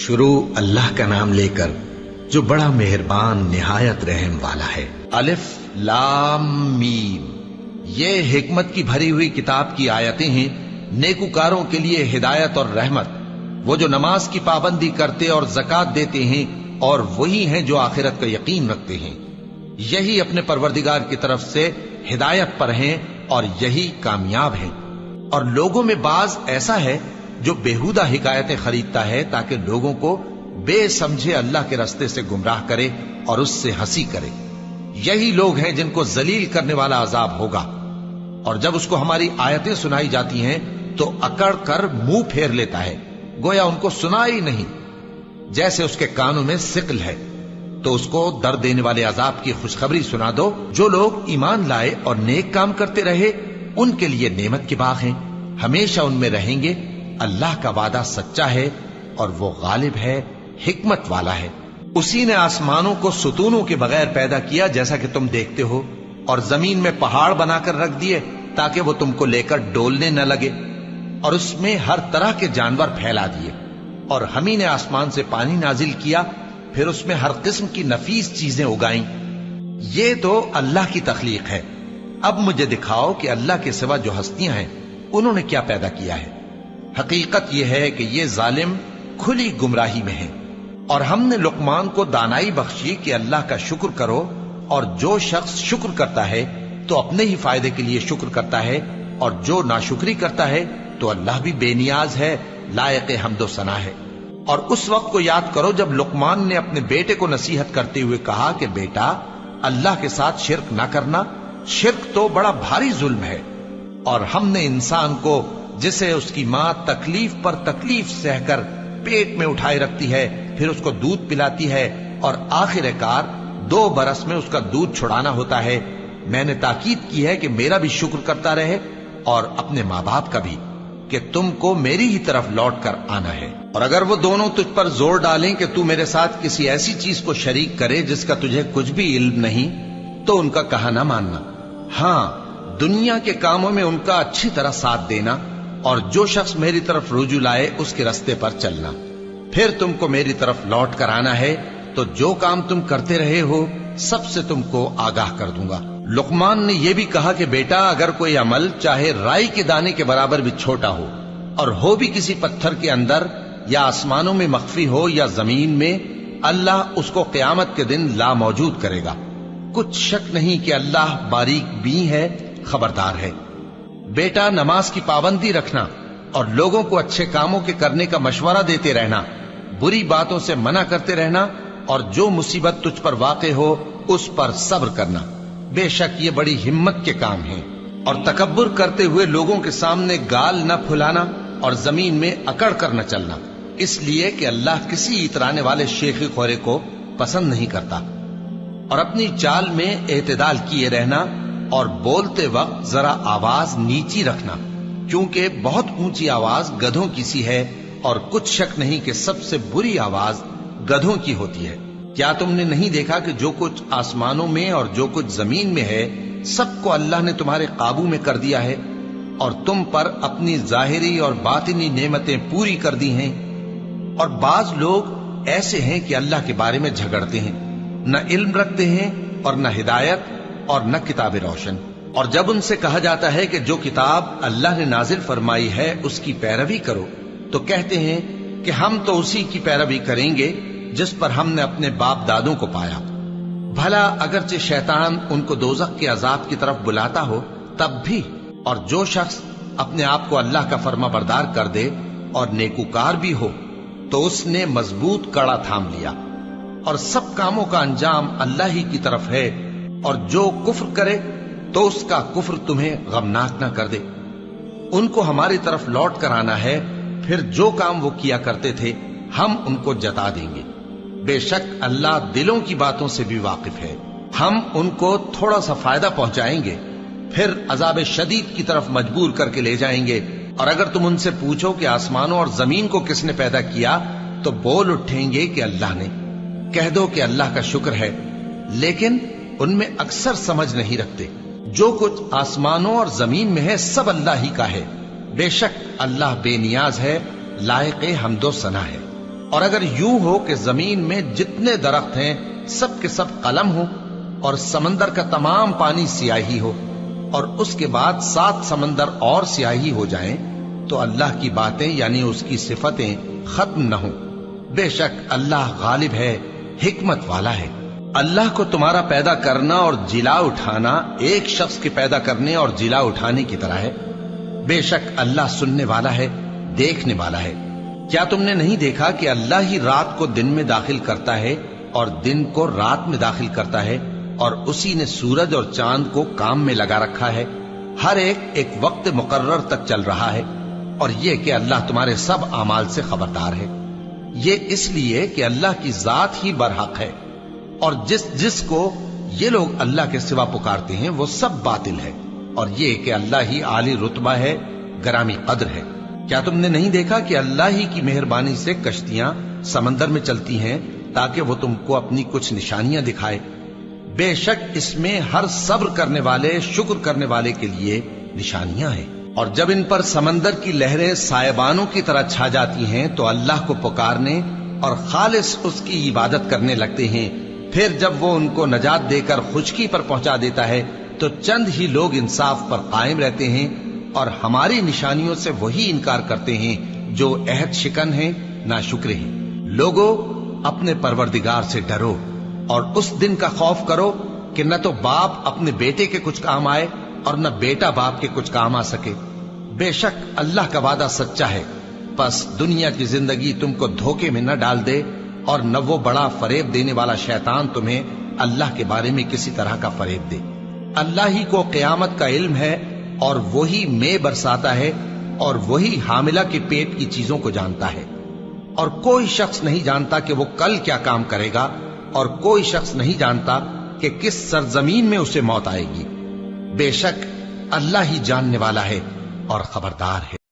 شروع اللہ کا نام لے کر جو بڑا مہربان نہایت رحم والا ہے۔ الف لام میم، یہ حکمت کی بھری ہوئی کتاب کی آیتیں ہیں، نیکوکاروں کے لیے ہدایت اور رحمت، وہ جو نماز کی پابندی کرتے اور زکوٰۃ دیتے ہیں، اور وہی ہیں جو آخرت کا یقین رکھتے ہیں، یہی اپنے پروردگار کی طرف سے ہدایت پر ہیں اور یہی کامیاب ہیں۔ اور لوگوں میں بعض ایسا ہے جو بیہودہ حکایتیں خریدتا ہے تاکہ لوگوں کو بے سمجھے اللہ کے رستے سے گمراہ کرے اور اس سے ہنسی کرے، یہی لوگ ہیں جن کو ذلیل کرنے والا عذاب ہوگا۔ اور جب اس کو ہماری آیتیں سنائی جاتی ہیں تو اکڑ کر منہ پھیر لیتا ہے، گویا ان کو سنا ہی نہیں، جیسے اس کے کانوں میں ثقل ہے۔ تو اس کو درد دینے والے عذاب کی خوشخبری سنا دو۔ جو لوگ ایمان لائے اور نیک کام کرتے رہے ان کے لیے نعمت کے باغ ہیں، ہمیشہ ان میں رہیں گے۔ اللہ کا وعدہ سچا ہے اور وہ غالب ہے، حکمت والا ہے۔ اسی نے آسمانوں کو ستونوں کے بغیر پیدا کیا جیسا کہ تم دیکھتے ہو، اور زمین میں پہاڑ بنا کر رکھ دیے تاکہ وہ تم کو لے کر ڈولنے نہ لگے، اور اس میں ہر طرح کے جانور پھیلا دیے۔ اور ہم ہی نے آسمان سے پانی نازل کیا، پھر اس میں ہر قسم کی نفیس چیزیں اگائیں۔ یہ تو اللہ کی تخلیق ہے۔ اب مجھے دکھاؤ کہ اللہ کے سوا جو ہستیاں ہیں انہوں نے کیا پیدا کیا ہے۔ حقیقت یہ ہے کہ یہ ظالم کھلی گمراہی میں ہیں۔ اور ہم نے لقمان کو دانائی بخشی کہ اللہ کا شکر کرو، اور جو شخص شکر کرتا ہے تو اپنے ہی فائدے کے لیے شکر کرتا ہے، اور جو ناشکری کرتا ہے تو اللہ بھی بے نیاز ہے، لائق حمد و ثنا ہے۔ اور اس وقت کو یاد کرو جب لقمان نے اپنے بیٹے کو نصیحت کرتے ہوئے کہا کہ بیٹا، اللہ کے ساتھ شرک نہ کرنا، شرک تو بڑا بھاری ظلم ہے۔ اور ہم نے انسان کو، جسے اس کی ماں تکلیف پر تکلیف سہ کر پیٹ میں اٹھائے رکھتی ہے، پھر اس کو دودھ پلاتی ہے، اور آخر کار 2 برس میں اس کا دودھ چھڑانا ہوتا ہے، میں نے تاکید کی ہے کہ میرا بھی شکر کرتا رہے اور اپنے ماں باپ کا بھی، کہ تم کو میری ہی طرف لوٹ کر آنا ہے۔ اور اگر وہ دونوں تجھ پر زور ڈالیں کہ تو میرے ساتھ کسی ایسی چیز کو شریک کرے جس کا تجھے کچھ بھی علم نہیں، تو ان کا کہا نہ ماننا۔ ہاں، دنیا کے کاموں میں ان کا اچھی طرح ساتھ دینا، اور جو شخص میری طرف رجوع لائے اس کے رستے پر چلنا۔ پھر تم کو میری طرف لوٹ کر آنا ہے، تو جو کام تم کرتے رہے ہو سب سے تم کو آگاہ کر دوں گا۔ لقمان نے یہ بھی کہا کہ بیٹا، اگر کوئی عمل چاہے رائی کے دانے کے برابر بھی چھوٹا ہو، اور ہو بھی کسی پتھر کے اندر یا آسمانوں میں مخفی ہو یا زمین میں، اللہ اس کو قیامت کے دن لا موجود کرے گا۔ کچھ شک نہیں کہ اللہ باریک بین ہے، خبردار ہے۔ بیٹا، نماز کی پابندی رکھنا اور لوگوں کو اچھے کاموں کے کرنے کا مشورہ دیتے رہنا، بری باتوں سے منع کرتے رہنا، اور جو مصیبت تجھ پر واقع ہو اس پر صبر کرنا، بے شک یہ بڑی ہمت کے کام ہیں۔ اور تکبر کرتے ہوئے لوگوں کے سامنے گال نہ پھلانا اور زمین میں اکڑ کر نہ چلنا، اس لیے کہ اللہ کسی اترانے والے شیخی خورے کو پسند نہیں کرتا۔ اور اپنی چال میں اعتدال کیے رہنا، اور بولتے وقت ذرا آواز نیچی رکھنا، کیونکہ بہت اونچی آواز گدھوں کی سی ہے، اور کچھ شک نہیں کہ سب سے بری آواز گدھوں کی ہوتی ہے۔ کیا تم نے نہیں دیکھا کہ جو کچھ آسمانوں میں اور جو کچھ زمین میں ہے سب کو اللہ نے تمہارے قابو میں کر دیا ہے، اور تم پر اپنی ظاہری اور باطنی نعمتیں پوری کر دی ہیں۔ اور بعض لوگ ایسے ہیں کہ اللہ کے بارے میں جھگڑتے ہیں، نہ علم رکھتے ہیں اور نہ ہدایت اور نہ کتاب روشن۔ اور جب ان سے کہا جاتا ہے کہ جو کتاب اللہ نے نازل فرمائی ہے اس کی پیروی کرو، تو کہتے ہیں کہ ہم تو اسی کی پیروی کریں گے جس پر ہم نے اپنے باپ دادوں کو پایا۔ بھلا اگرچہ شیطان ان کو دوزخ کے عذاب کی طرف بلاتا ہو تب بھی۔ اور جو شخص اپنے آپ کو اللہ کا فرما بردار کر دے اور نیکوکار بھی ہو تو اس نے مضبوط کڑا تھام لیا، اور سب کاموں کا انجام اللہ ہی کی طرف ہے۔ اور جو کفر کرے تو اس کا کفر تمہیں غمناک نہ کر دے۔ ان کو ہماری طرف لوٹ کر آنا ہے، پھر جو کام وہ کیا کرتے تھے ہم ان کو جتا دیں گے۔ بے شک اللہ دلوں کی باتوں سے بھی واقف ہے۔ ہم ان کو تھوڑا سا فائدہ پہنچائیں گے، پھر عذاب شدید کی طرف مجبور کر کے لے جائیں گے۔ اور اگر تم ان سے پوچھو کہ آسمانوں اور زمین کو کس نے پیدا کیا، تو بول اٹھیں گے کہ اللہ نے۔ کہہ دو کہ اللہ کا شکر ہے، لیکن ان میں اکثر سمجھ نہیں رکھتے۔ جو کچھ آسمانوں اور زمین میں ہے سب اللہ ہی کا ہے، بے شک اللہ بے نیاز ہے، لائق حمد و ثنا ہے۔ اور اگر یوں ہو کہ زمین میں جتنے درخت ہیں سب کے سب قلم ہو اور سمندر کا تمام پانی سیاہی ہو اور اس کے بعد 7 سمندر اور سیاہی ہو جائیں تو اللہ کی باتیں یعنی اس کی صفتیں ختم نہ ہوں۔ بے شک اللہ غالب ہے، حکمت والا ہے۔ اللہ کو تمہارا پیدا کرنا اور جلا اٹھانا ایک شخص کے پیدا کرنے اور جلا اٹھانے کی طرح ہے۔ بے شک اللہ سننے والا ہے، دیکھنے والا ہے۔ کیا تم نے نہیں دیکھا کہ اللہ ہی رات کو دن میں داخل کرتا ہے اور دن کو رات میں داخل کرتا ہے، اور اسی نے سورج اور چاند کو کام میں لگا رکھا ہے، ہر ایک وقت مقرر تک چل رہا ہے، اور یہ کہ اللہ تمہارے سب اعمال سے خبردار ہے۔ یہ اس لیے کہ اللہ کی ذات ہی برحق ہے، اور جس کو یہ لوگ اللہ کے سوا پکارتے ہیں وہ سب باطل ہے، اور یہ کہ اللہ ہی عالی رتبہ ہے، گرامی قدر ہے۔ کیا تم نے نہیں دیکھا کہ اللہ ہی کی مہربانی سے کشتیاں سمندر میں چلتی ہیں تاکہ وہ تم کو اپنی کچھ نشانیاں دکھائے؟ بے شک اس میں ہر صبر کرنے والے، شکر کرنے والے کے لیے نشانیاں ہیں۔ اور جب ان پر سمندر کی لہریں سائبانوں کی طرح چھا جاتی ہیں تو اللہ کو پکارنے اور خالص اس کی عبادت کرنے لگتے ہیں، پھر جب وہ ان کو نجات دے کر خشکی پر پہنچا دیتا ہے تو چند ہی لوگ انصاف پر قائم رہتے ہیں، اور ہماری نشانیوں سے وہی انکار کرتے ہیں جو عہد شکن ہیں، ناشکرے ہیں۔ لوگو اپنے پروردگار سے ڈرو اور اس دن کا خوف کرو کہ نہ تو باپ اپنے بیٹے کے کچھ کام آئے اور نہ بیٹا باپ کے کچھ کام آ سکے۔ بے شک اللہ کا وعدہ سچا ہے، پس دنیا کی زندگی تم کو دھوکے میں نہ ڈال دے، اور نہ وہ بڑا فریب دینے والا شیطان تمہیں اللہ کے بارے میں کسی طرح کا فریب دے۔ اللہ ہی کو قیامت کا علم ہے، اور وہی مے برساتا ہے، اور وہی حاملہ کے پیٹ کی چیزوں کو جانتا ہے، اور کوئی شخص نہیں جانتا کہ وہ کل کیا کام کرے گا، اور کوئی شخص نہیں جانتا کہ کس سرزمین میں اسے موت آئے گی۔ بے شک اللہ ہی جاننے والا ہے اور خبردار ہے۔